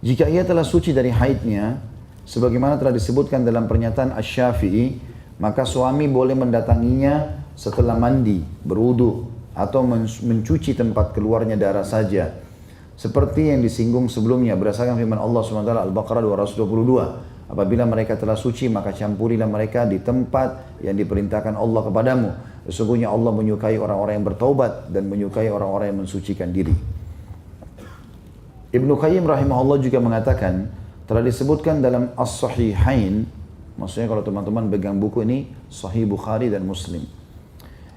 Jika ia telah suci dari haidnya, sebagaimana telah disebutkan dalam pernyataan Asy-Syafi'i, maka suami boleh mendatanginya setelah mandi, berwudu, atau mencuci tempat keluarnya darah saja. Seperti yang disinggung sebelumnya berdasarkan firman Allah SWT Al-Baqarah 222. Apabila mereka telah suci, maka campurilah mereka di tempat yang diperintahkan Allah kepadamu. Sesungguhnya Allah menyukai orang-orang yang bertaubat dan menyukai orang-orang yang mensucikan diri. Ibnu Qayyim rahimahullah juga mengatakan, telah disebutkan dalam As-Sahihain, maksudnya kalau teman-teman pegang buku ini, Sahih Bukhari dan Muslim,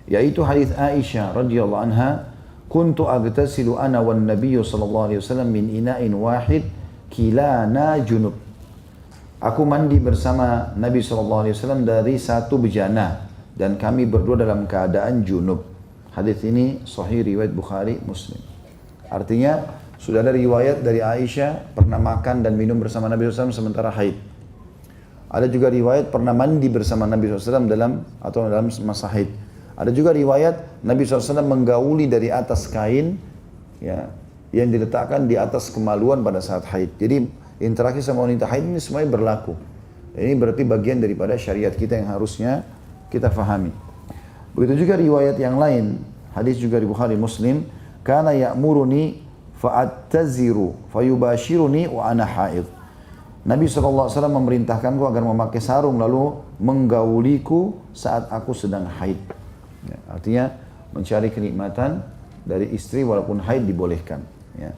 yaitu hadis Aisyah radhiyallahu anha, kuntu agtasilu ana wan nabiyyu sallallahu alaihi wasallam min ina'in wahid kilana junub. Aku mandi bersama Nabi sallallahu alaihi wasallam dari satu bejana dan kami berdua dalam keadaan junub. Hadis ini sahih riwayat Bukhari Muslim. Artinya sudah ada riwayat dari Aisyah pernah makan dan minum bersama Nabi SAW sementara haid. Ada juga riwayat pernah mandi bersama Nabi SAW dalam masa haid. Ada juga riwayat Nabi SAW menggauli dari atas kain, ya, yang diletakkan di atas kemaluan pada saat haid. Jadi interaksi sama wanita haid ini semuanya berlaku. Ini berarti bagian daripada syariat kita yang harusnya kita fahami. Begitu juga riwayat yang lain, hadis juga di Bukhari Muslim, kana ya'muruni fa'attaziru fayubashiruni wa ana haid. Nabi SAW memerintahkanku agar memakai sarung lalu menggauliku saat aku sedang haid. Ya, artinya mencari kenikmatan dari istri walaupun haid dibolehkan. Ya.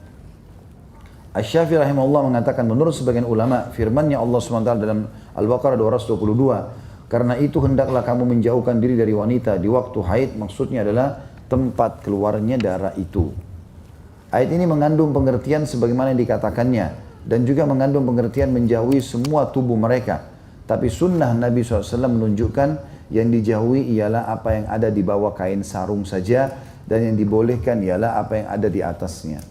Asy-Syafi'i rahimahullah mengatakan, menurut sebagian ulama, firman-Nya Allah SWT dalam Al-Baqarah 222, karena itu hendaklah kamu menjauhkan diri dari wanita di waktu haid, maksudnya adalah tempat keluarnya darah itu. Ayat ini mengandung pengertian sebagaimana yang dikatakannya dan juga mengandung pengertian menjauhi semua tubuh mereka. Tapi sunnah Nabi SAW menunjukkan yang dijauhi ialah apa yang ada di bawah kain sarung saja dan yang dibolehkan ialah apa yang ada di atasnya.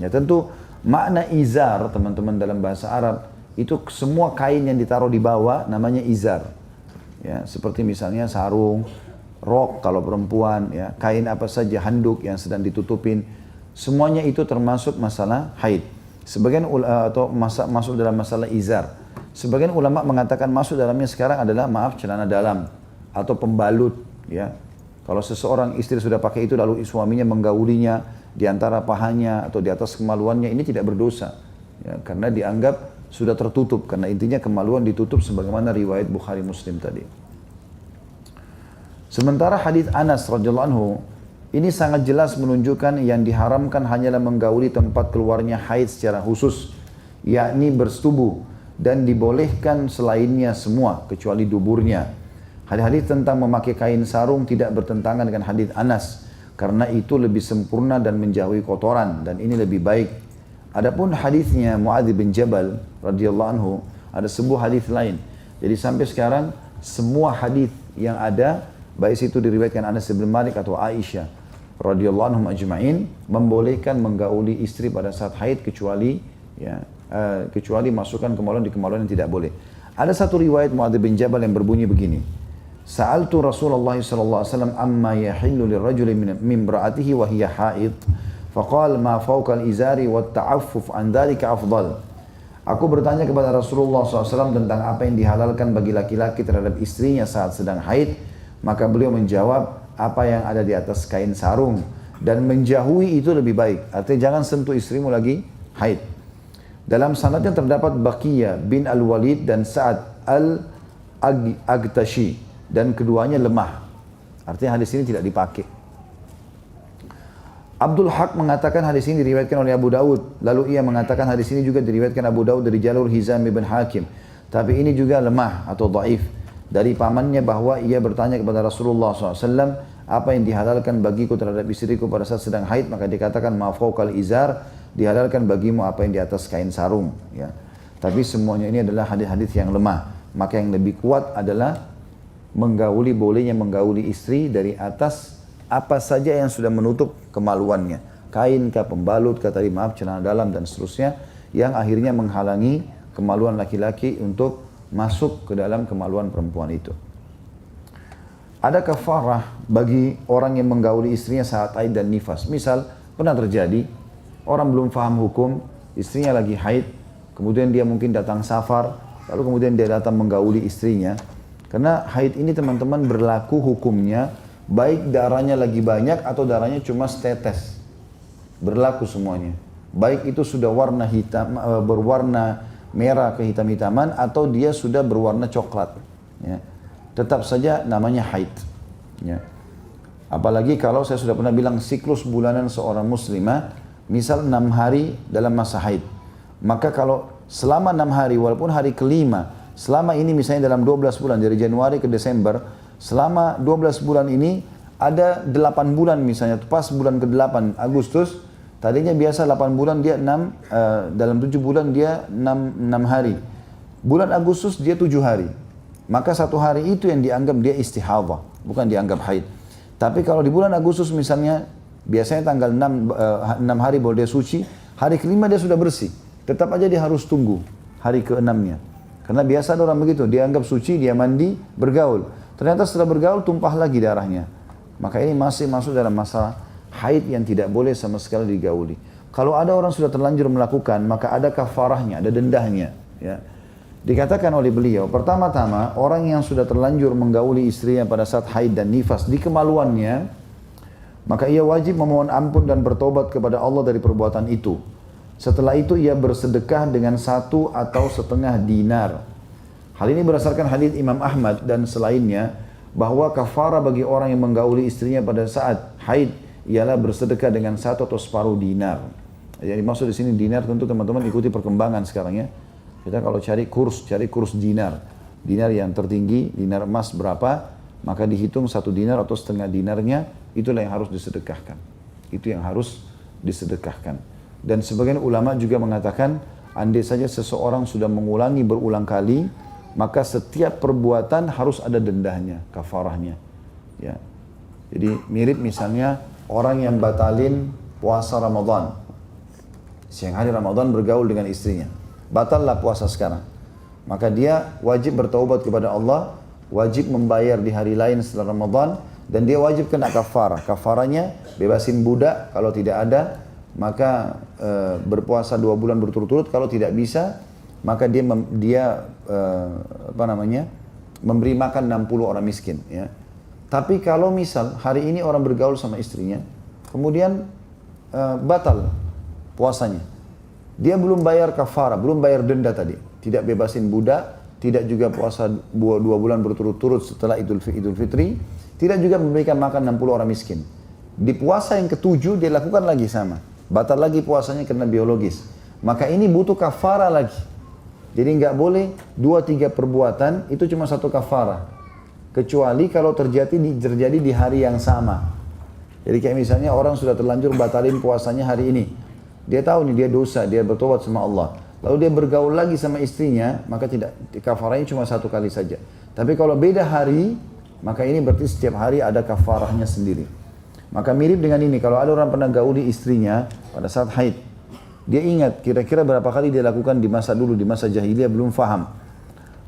Ya, tentu makna izar teman-teman dalam bahasa Arab itu semua kain yang ditaruh di bawah namanya izar. Ya, seperti misalnya sarung, rok kalau perempuan, ya, kain apa saja, handuk yang sedang ditutupin. Semuanya itu termasuk masalah haid. Sebagian masuk dalam masalah izar. Sebagian ulama mengatakan masuk dalamnya sekarang adalah celana dalam atau pembalut. Ya, kalau seseorang istri sudah pakai itu lalu suaminya menggaulinya di antara pahanya atau di atas kemaluannya, ini tidak berdosa. Ya, karena dianggap sudah tertutup. Karena intinya kemaluan ditutup sebagaimana riwayat Bukhari Muslim tadi. Sementara hadis Anas radhiyallahu anhu ini sangat jelas menunjukkan yang diharamkan hanyalah menggauli tempat keluarnya haid secara khusus, yakni bersetubuh, dan dibolehkan selainnya semua kecuali duburnya. Hadis-hadis tentang memakai kain sarung tidak bertentangan dengan hadis Anas, karena itu lebih sempurna dan menjauhi kotoran, dan ini lebih baik. Adapun hadisnya Muadz bin Jabal radhiyallahu anhu, ada sebuah hadis lain. Jadi sampai sekarang semua hadis yang ada, baik itu diriwayatkan Anas bin Malik atau Aisyah radhiyallahu anhum ajma'in, membolehkan menggauli istri pada saat haid kecuali kecuali masukkan kemaluan di kemaluan yang tidak boleh. Ada satu riwayat Muadz bin Jabal yang berbunyi begini. Sa'altu Rasulullah sallallahu alaihi wasallam amma yahillu lirrajuli min imra'atihi wa hiya haid. Faqala ma fawqa al-izari wa ta'affuf an dhalika afdal. Aku bertanya kepada Rasulullah SAW tentang apa yang dihalalkan bagi laki-laki terhadap istrinya saat sedang haid, maka beliau menjawab, apa yang ada di atas kain sarung, dan menjauhi itu lebih baik. Artinya jangan sentuh istrimu lagi haid. Dalam sanadnya terdapat Baqiyah bin Al-Walid dan Sa'ad Al-Agtashi, dan keduanya lemah. Artinya hadis ini tidak dipakai. Abdul Haq mengatakan hadis ini diriwayatkan oleh Abu Daud. Lalu ia mengatakan hadis ini juga diriwayatkan Abu Daud dari jalur Hizam bin Hakim. Tapi ini juga lemah atau dhaif. Dari pamannya bahwa ia bertanya kepada Rasulullah SAW, apa yang dihalalkan bagiku terhadap istriku pada saat sedang haid, maka dikatakan ma fawqal izar, dihalalkan bagimu apa yang di atas kain sarung. Ya. Tapi semuanya ini adalah hadis-hadis yang lemah. Maka yang lebih kuat adalah bolehnya menggauli istri dari atas apa saja yang sudah menutup kemaluannya. Kain kah, pembalut kah, tadi celana dalam dan seterusnya, yang akhirnya menghalangi kemaluan laki-laki untuk masuk ke dalam kemaluan perempuan itu. Ada kafarah bagi orang yang menggauli istrinya saat haid dan nifas. Misal, pernah terjadi, orang belum paham hukum, istrinya lagi haid, kemudian dia mungkin datang safar, lalu kemudian dia datang menggauli istrinya. Karena haid ini teman-teman berlaku hukumnya, baik darahnya lagi banyak atau darahnya cuma setetes. Berlaku semuanya. Baik itu sudah warna hitam, berwarna merah kehitam-hitaman atau dia sudah berwarna coklat. Ya. Tetap saja namanya haid. Ya. Apalagi kalau saya sudah pernah bilang siklus bulanan seorang muslimah, misal 6 hari dalam masa haid. Maka kalau selama 6 hari, walaupun hari kelima, selama ini misalnya dalam 12 bulan, dari Januari ke Desember, selama 12 bulan ini ada 8 bulan misalnya, pas bulan ke-8 Agustus, tadinya biasa 8 bulan dia 6, dalam 7 bulan dia 6 hari. Bulan Agustus dia 7 hari. Maka 1 hari itu yang dianggap dia istihadhah, bukan dianggap haid. Tapi kalau di bulan Agustus misalnya, biasanya tanggal 6 hari baru dia suci, hari kelima dia sudah bersih. Tetap aja dia harus tunggu hari ke-6-nya. Karena biasa ada orang begitu, dia anggap suci, dia mandi, bergaul. Ternyata setelah bergaul tumpah lagi darahnya. Maka ini masih masuk dalam masa haid yang tidak boleh sama sekali digauli. Kalau ada orang sudah terlanjur melakukan, maka ada kafarahnya, ada dendahnya. Ya. Dikatakan oleh beliau, pertama-tama orang yang sudah terlanjur menggauli istrinya pada saat haid dan nifas di kemaluannya, maka ia wajib memohon ampun dan bertobat kepada Allah dari perbuatan itu. Setelah itu ia bersedekah dengan 1 atau setengah dinar. Hal ini berdasarkan hadis Imam Ahmad dan selainnya, bahwa kafarah bagi orang yang menggauli istrinya pada saat haid ialah bersedekah dengan 1 atau separuh dinar. Jadi maksud di sini dinar, tentu teman-teman ikuti perkembangan sekarang ya. Kita kalau cari kurs dinar. Dinar yang tertinggi, dinar emas berapa, maka dihitung 1 dinar atau setengah dinarnya, itulah yang harus disedekahkan. Itu yang harus disedekahkan. Dan sebagian ulama juga mengatakan, andai saja seseorang sudah mengulangi berulang kali, maka setiap perbuatan harus ada dendahnya, kafarahnya. Ya. Jadi mirip misalnya orang yang batalin puasa Ramadan. Siang hari Ramadan bergaul dengan istrinya. Batallah puasa sekarang. Maka dia wajib bertaubat kepada Allah, wajib membayar di hari lain setelah Ramadan, dan dia wajib kena kafarah. Kafarahnya bebasin budak, kalau tidak ada, maka berpuasa 2 bulan berturut-turut. Kalau tidak bisa, maka dia memberi makan 60 orang miskin. Ya. Tapi kalau misal hari ini orang bergaul sama istrinya, kemudian batal puasanya, dia belum bayar kafarah, belum bayar denda tadi. Tidak bebasin budak, tidak juga puasa 2 bulan berturut-turut setelah Idul Fitri, tidak juga memberikan makan 60 orang miskin. Di puasa yang ke-7 dia lakukan lagi sama. Batal lagi puasanya karena biologis. Maka ini butuh kafarah lagi. Jadi nggak boleh 2-3 perbuatan, itu cuma 1 kafarah. Kecuali kalau terjadi di hari yang sama. Jadi kayak misalnya orang sudah terlanjur batalin puasanya hari ini. Dia tahu nih dia dosa, dia bertobat sama Allah. Lalu dia bergaul lagi sama istrinya, maka tidak, kafarahnya cuma 1 kali saja. Tapi kalau beda hari, maka ini berarti setiap hari ada kafarahnya sendiri. Maka mirip dengan ini, kalau ada orang pernah gauli istrinya pada saat haid, dia ingat kira-kira berapa kali dia lakukan di masa dulu, di masa jahiliyah belum faham.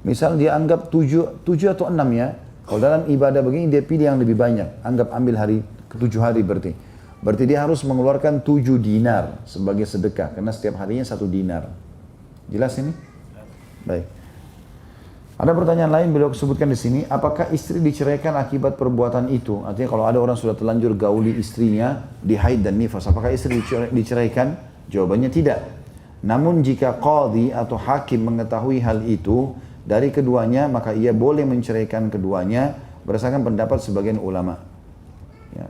Misal dia anggap 7 atau 6 ya, kalau dalam ibadah begini dia pilih yang lebih banyak, anggap ambil hari ke-7 hari berarti. Berarti dia harus mengeluarkan 7 dinar sebagai sedekah, karena setiap harinya 1 dinar. Jelas ini? Baik. Ada pertanyaan lain beliau sebutkan di sini, apakah istri diceraikan akibat perbuatan itu? Artinya kalau ada orang sudah terlanjur gauli istrinya di haid dan nifas, apakah istri diceraikan? Jawabannya tidak. Namun jika qadhi atau hakim mengetahui hal itu dari keduanya, maka ia boleh menceraikan keduanya berdasarkan pendapat sebagian ulama. Ya.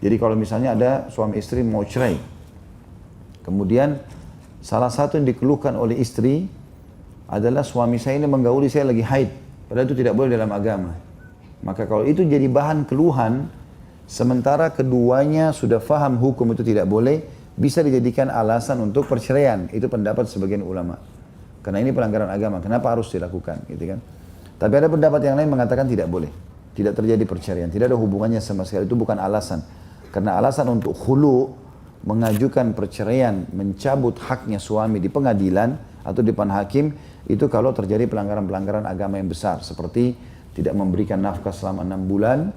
Jadi kalau misalnya ada suami istri mau cerai, kemudian salah satu yang dikeluhkan oleh istri adalah suami saya ini menggauli saya lagi haid, padahal itu tidak boleh dalam agama. Maka kalau itu jadi bahan keluhan, sementara keduanya sudah faham hukum itu tidak boleh, bisa dijadikan alasan untuk perceraian. Itu pendapat sebagian ulama. Karena ini pelanggaran agama, kenapa harus dilakukan, gitu kan? Tapi ada pendapat yang lain mengatakan tidak boleh, tidak terjadi perceraian, tidak ada hubungannya sama sekali, itu bukan alasan. Karena alasan untuk khulu, mengajukan perceraian, mencabut haknya suami di pengadilan atau di depan hakim, itu kalau terjadi pelanggaran-pelanggaran agama yang besar, seperti tidak memberikan nafkah selama 6 bulan,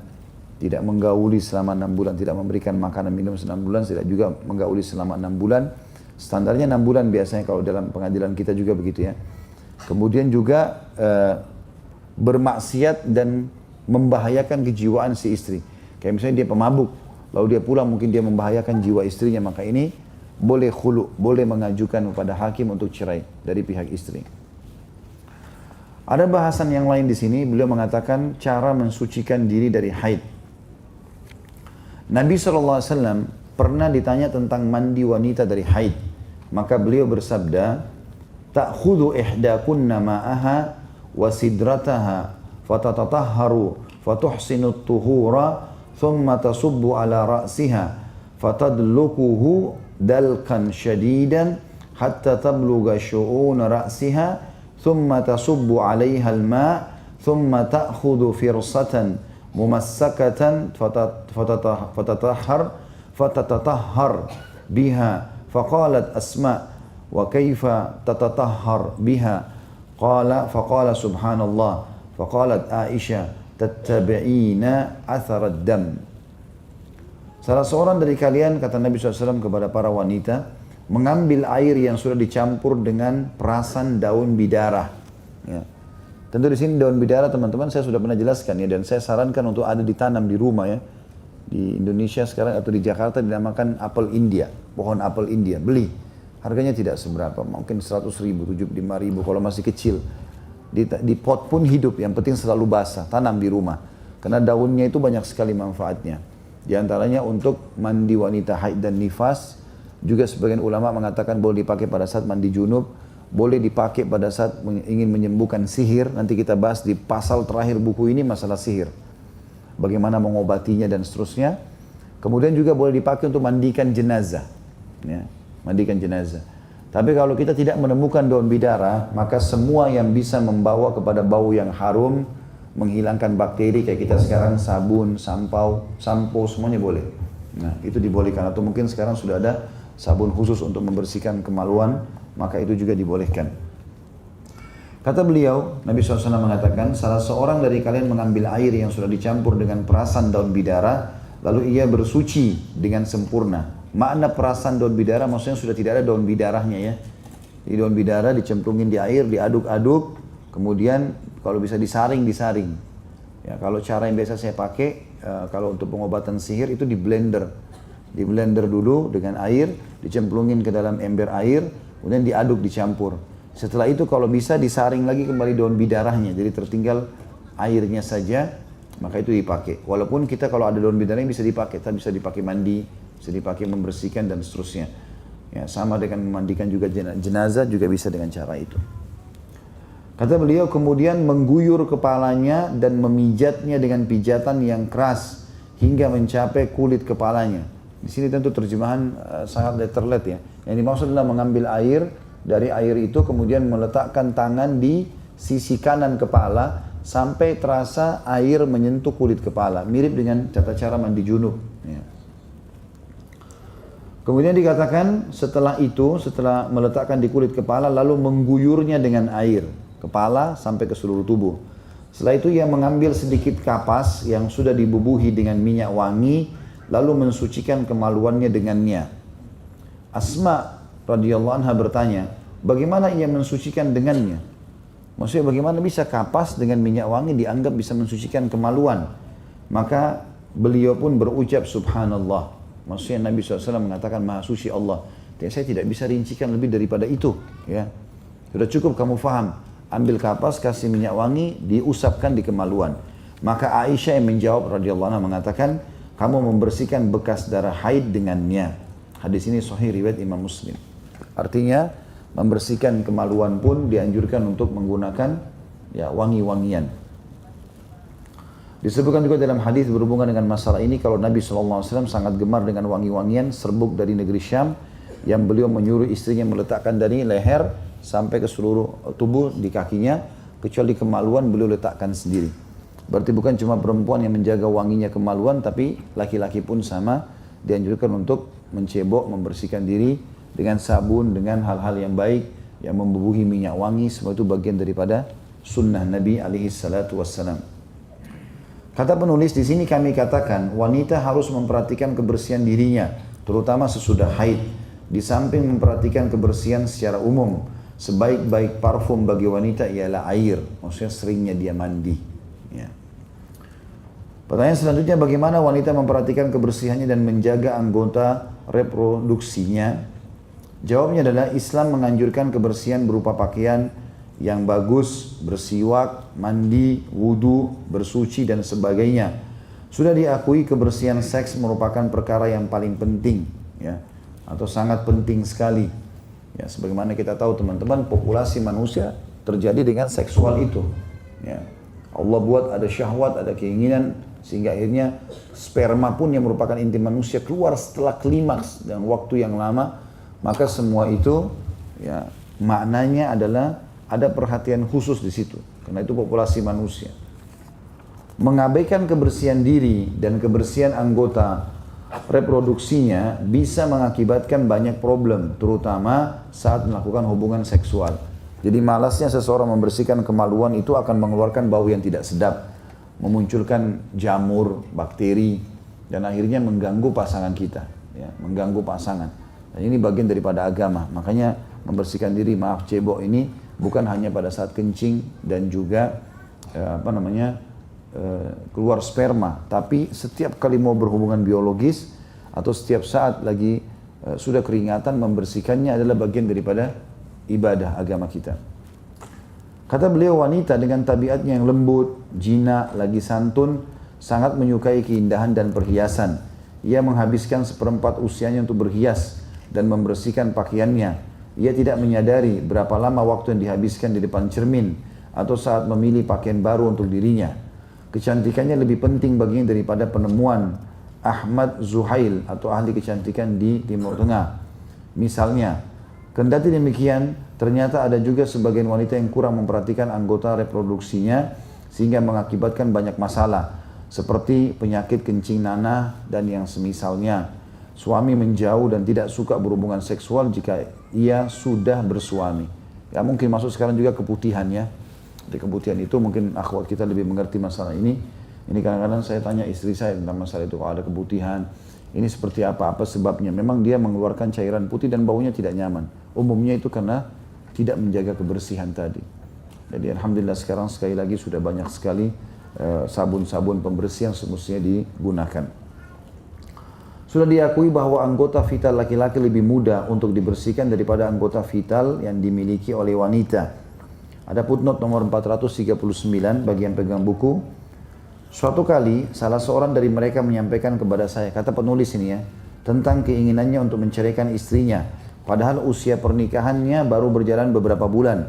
tidak menggauli selama 6 bulan, tidak memberikan makanan minum selama 6 bulan, tidak juga menggauli selama 6 bulan, Standarnya 6 bulan biasanya kalau dalam pengadilan kita juga begitu ya. Kemudian juga bermaksiat dan membahayakan kejiwaan si istri. Kayak misalnya dia pemabuk, lalu dia pulang mungkin dia membahayakan jiwa istrinya, maka ini boleh khulu, boleh mengajukan kepada hakim untuk cerai dari pihak istri. Ada bahasan yang lain di sini, beliau mengatakan cara mensucikan diri dari haid. Nabi SAW pernah ditanya tentang mandi wanita dari haid. Maka beliau bersabda, ta'khudhu ihdakunna ma'aha wa sidrataha fatatatahharu fatuhsinu tuhura thumma tasubbu ala ra'siha fatadlukuhu dalkan syadidan hatta tabluga syu'un ra'siha thumma tasubbu alaiha al-ma' thumma ta'khudhu firsatan mumassakatan fatatatahhar biha faqalat Asma' wa kaifa tatatahhar biha faqala subhanallah faqalat Aisyah tattabi'ina atharad dam. Salah seorang dari kalian, kata Nabi SAW kepada para wanita, mengambil air yang sudah dicampur dengan perasan daun bidara. Ya. Tentu di sini daun bidara teman-teman saya sudah pernah jelaskan ya, dan saya sarankan untuk ada ditanam di rumah ya. Di Indonesia sekarang atau di Jakarta dinamakan apel India, pohon apel India, beli. Harganya tidak seberapa, mungkin 100 ribu, 75 ribu kalau masih kecil. Di pot pun hidup, yang penting selalu basah, tanam di rumah. Karena daunnya itu banyak sekali manfaatnya. Di antaranya untuk mandi wanita haid dan nifas. Juga sebagian ulama mengatakan boleh dipakai pada saat mandi junub. Boleh dipakai pada saat ingin menyembuhkan sihir. Nanti kita bahas di pasal terakhir buku ini masalah sihir. Bagaimana mengobatinya dan seterusnya. Kemudian juga boleh dipakai untuk mandikan jenazah. Ya, mandikan jenazah. Tapi kalau kita tidak menemukan daun bidara, maka semua yang bisa membawa kepada bau yang harum, menghilangkan bakteri kayak kita sekarang, sabun, sampo, semuanya boleh. Nah, itu dibolehkan. Atau mungkin sekarang sudah ada sabun khusus untuk membersihkan kemaluan, maka itu juga dibolehkan. Kata beliau, Nabi SAW mengatakan, salah seorang dari kalian mengambil air yang sudah dicampur dengan perasan daun bidara, lalu ia bersuci dengan sempurna. Makna perasan daun bidara maksudnya sudah tidak ada daun bidaranya ya. Di daun bidara dicemplungin di air, diaduk-aduk, kemudian kalau bisa disaring. Ya, kalau cara yang biasa saya pakai, kalau untuk pengobatan sihir itu di blender. Di blender dulu dengan air, dicemplungin ke dalam ember air, kemudian diaduk, dicampur. Setelah itu kalau bisa disaring lagi kembali daun bidaranya, jadi tertinggal airnya saja, maka itu dipakai. Walaupun kita kalau ada daun bidaranya bisa dipakai, tapi bisa dipakai mandi, bisa dipakai membersihkan dan seterusnya. Ya, sama dengan memandikan juga jenazah juga bisa dengan cara itu. Kata beliau kemudian mengguyur kepalanya dan memijatnya dengan pijatan yang keras hingga mencapai kulit kepalanya. Di sini tentu terjemahan sangat letterlet ya. Yang dimaksud adalah mengambil air dari air itu kemudian meletakkan tangan di sisi kanan kepala sampai terasa air menyentuh kulit kepala. Mirip dengan tata cara mandi junub. Ya. Kemudian dikatakan setelah itu, setelah meletakkan di kulit kepala lalu mengguyurnya dengan air. Kepala sampai ke seluruh tubuh. Setelah itu ia mengambil sedikit kapas yang sudah dibubuhi dengan minyak wangi lalu mensucikan kemaluannya dengannya. Asma radhiyallahu anha bertanya, bagaimana ia mensucikan dengannya? Maksudnya bagaimana bisa kapas dengan minyak wangi dianggap bisa mensucikan kemaluan? Maka beliau pun berucap subhanallah. Maksudnya Nabi SAW mengatakan maha suci Allah. Dan saya tidak bisa rincikan lebih daripada itu. Ya, sudah cukup kamu faham. Ambil kapas, kasih minyak wangi, diusapkan di kemaluan. Maka Aisyah yang menjawab radhiyallahu anha mengatakan, kamu membersihkan bekas darah haid dengannya. Hadis ini sahih riwayat Imam Muslim. Artinya membersihkan kemaluan pun dianjurkan untuk menggunakan ya wangi-wangian. Disebutkan juga dalam hadis berhubungan dengan masalah ini kalau Nabi SAW sangat gemar dengan wangi-wangian serbuk dari negeri Syam yang beliau menyuruh istrinya meletakkan dari leher sampai ke seluruh tubuh di kakinya, kecuali kemaluan beliau letakkan sendiri. Berarti bukan cuma perempuan yang menjaga wanginya kemaluan, tapi laki-laki pun sama dianjurkan untuk mencebok, membersihkan diri dengan sabun, dengan hal-hal yang baik, yang membubuhi minyak wangi, semua itu bagian daripada sunnah Nabi SAW. Kata penulis di sini kami katakan wanita harus memperhatikan kebersihan dirinya, terutama sesudah haid, Di samping memperhatikan kebersihan secara umum, sebaik-baik parfum bagi wanita ialah air, maksudnya seringnya dia mandi. Ya. Pertanyaan selanjutnya, bagaimana wanita memperhatikan kebersihannya dan menjaga anggota reproduksinya? Jawabnya adalah Islam menganjurkan kebersihan berupa pakaian yang bagus, bersiwak, mandi, wudu, bersuci dan sebagainya. Sudah diakui kebersihan seks merupakan perkara yang paling penting, ya, atau sangat penting sekali. Ya, sebagaimana kita tahu teman-teman, populasi manusia terjadi dengan seksual itu. Ya. Allah buat ada syahwat, ada keinginan, sehingga akhirnya sperma pun yang merupakan inti manusia keluar setelah klimaks dan waktu yang lama. Maka semua itu, ya, maknanya adalah ada perhatian khusus di situ, karena itu populasi manusia. Mengabaikan kebersihan diri dan kebersihan anggota reproduksinya bisa mengakibatkan banyak problem, terutama saat melakukan hubungan seksual. Jadi malasnya seseorang membersihkan kemaluan itu akan mengeluarkan bau yang tidak sedap, memunculkan jamur, bakteri, dan akhirnya mengganggu pasangan kita, ya, mengganggu pasangan. Dan ini bagian daripada agama. Makanya membersihkan diri, maaf cebok ini bukan hanya pada saat kencing dan juga keluar sperma, tapi setiap kali mau berhubungan biologis atau setiap saat lagi sudah keringatan, membersihkannya adalah bagian daripada ibadah agama kita. Kata beliau, wanita dengan tabiatnya yang lembut, jinak, lagi santun, sangat menyukai keindahan dan perhiasan. Ia menghabiskan seperempat usianya untuk berhias dan membersihkan pakaiannya. Ia tidak menyadari berapa lama waktu yang dihabiskan di depan cermin atau saat memilih pakaian baru untuk dirinya. Kecantikannya lebih penting baginya daripada penemuan Ahmad Zuhail atau ahli kecantikan di Timur Tengah. Misalnya, kendati demikian, ternyata ada juga sebagian wanita yang kurang memperhatikan anggota reproduksinya sehingga mengakibatkan banyak masalah seperti penyakit kencing nanah dan yang semisalnya. Suami menjauh dan tidak suka berhubungan seksual jika ia sudah bersuami. Ya, mungkin masuk sekarang juga keputihan, ya. Di keputihan itu mungkin akhwat kita lebih mengerti masalah ini. Ini kadang-kadang saya tanya istri saya tentang masalah itu, kalau ada keputihan, ini seperti apa sebabnya? Memang dia mengeluarkan cairan putih dan baunya tidak nyaman. Umumnya itu karena tidak menjaga kebersihan tadi. Jadi alhamdulillah sekarang sekali lagi sudah banyak sekali sabun-sabun pembersih yang semestinya digunakan. Sudah diakui bahwa anggota vital laki-laki lebih mudah untuk dibersihkan daripada anggota vital yang dimiliki oleh wanita. Ada footnote nomor 439 bagi yang pegang buku. Suatu kali salah seorang dari mereka menyampaikan kepada saya, kata penulis ini ya, tentang keinginannya untuk menceraikan istrinya. Padahal usia pernikahannya baru berjalan beberapa bulan.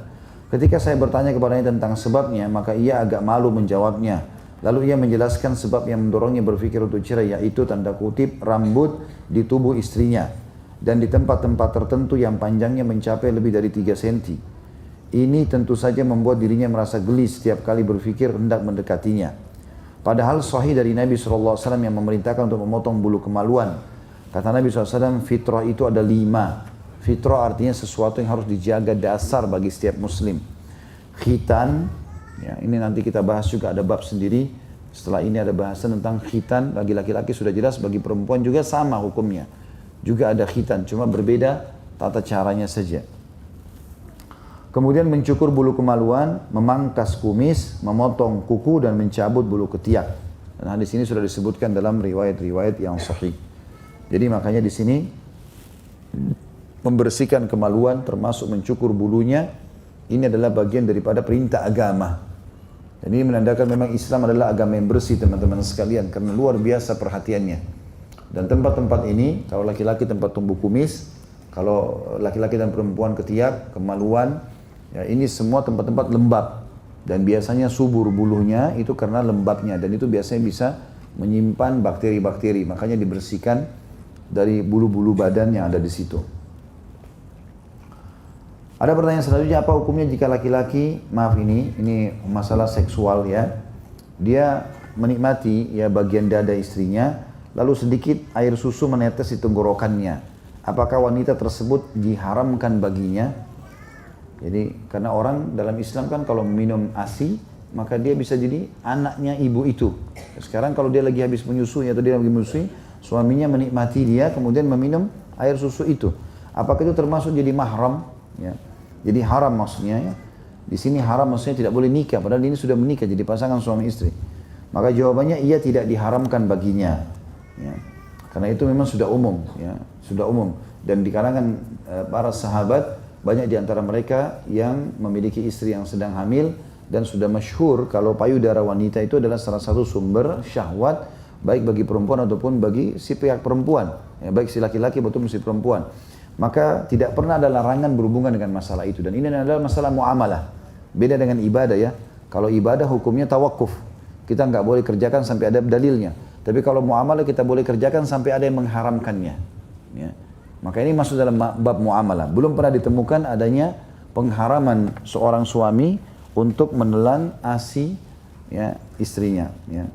Ketika saya bertanya kepadanya tentang sebabnya, maka ia agak malu menjawabnya. Lalu ia menjelaskan sebab yang mendorongnya berpikir untuk cerai, yaitu tanda kutip rambut di tubuh istrinya dan di tempat-tempat tertentu yang panjangnya mencapai lebih dari 3 cm. Ini tentu saja membuat dirinya merasa geli setiap kali berpikir hendak mendekatinya. Padahal sahih dari Nabi SAW yang memerintahkan untuk memotong bulu kemaluan. Kata Nabi SAW, fitrah itu ada 5. Fitrah artinya sesuatu yang harus dijaga dasar bagi setiap muslim. Khitan, ya, ini nanti kita bahas juga, ada bab sendiri. Setelah ini ada bahasan tentang khitan bagi laki-laki sudah jelas, bagi perempuan juga sama hukumnya. Juga ada khitan, cuma berbeda tata caranya saja. Kemudian mencukur bulu kemaluan, memangkas kumis, memotong kuku dan mencabut bulu ketiak. Dan hadis ini sudah disebutkan dalam riwayat-riwayat yang sahih. Jadi makanya di sini membersihkan kemaluan termasuk mencukur bulunya, ini adalah bagian daripada perintah agama. Dan ini menandakan memang Islam adalah agama yang bersih teman-teman sekalian, karena luar biasa perhatiannya. Dan tempat-tempat ini, kalau laki-laki tempat tumbuh kumis, kalau laki-laki dan perempuan ketiak, kemaluan, ya ini semua tempat-tempat lembab. Dan biasanya subur bulunya itu karena lembabnya, dan itu biasanya bisa menyimpan bakteri-bakteri, makanya dibersihkan dari bulu-bulu badan yang ada di situ. Ada pertanyaan selanjutnya, apa hukumnya jika laki-laki, maaf ini masalah seksual ya, dia menikmati ya bagian dada istrinya, lalu sedikit air susu menetes di tenggorokannya. Apakah wanita tersebut diharamkan baginya? Jadi karena orang dalam Islam kan kalau minum ASI, maka dia bisa jadi anaknya ibu itu. Sekarang kalau dia lagi habis menyusui atau dia lagi menyusui, suaminya menikmati dia kemudian meminum air susu itu. Apakah itu termasuk jadi mahram? Ya. Jadi haram maksudnya ya. Di sini haram maksudnya tidak boleh nikah, padahal ini sudah menikah jadi pasangan suami istri. Maka jawabannya ia tidak diharamkan baginya. Ya. Karena itu memang sudah umum, ya, sudah umum. Dan di kalangan para sahabat banyak di antara mereka yang memiliki istri yang sedang hamil dan sudah masyhur kalau payudara wanita itu adalah salah satu sumber syahwat baik bagi perempuan ataupun bagi si pihak perempuan, ya, baik si laki-laki maupun si perempuan. Maka tidak pernah ada larangan berhubungan dengan masalah itu. Dan ini adalah masalah muamalah. Beda dengan ibadah ya. Kalau ibadah hukumnya tawakuf. Kita nggak boleh kerjakan sampai ada dalilnya. Tapi kalau muamalah kita boleh kerjakan sampai ada yang mengharamkannya. Ya. Maka ini masuk dalam bab muamalah. Belum pernah ditemukan adanya pengharaman seorang suami untuk menelan ASI ya, istrinya. Ya.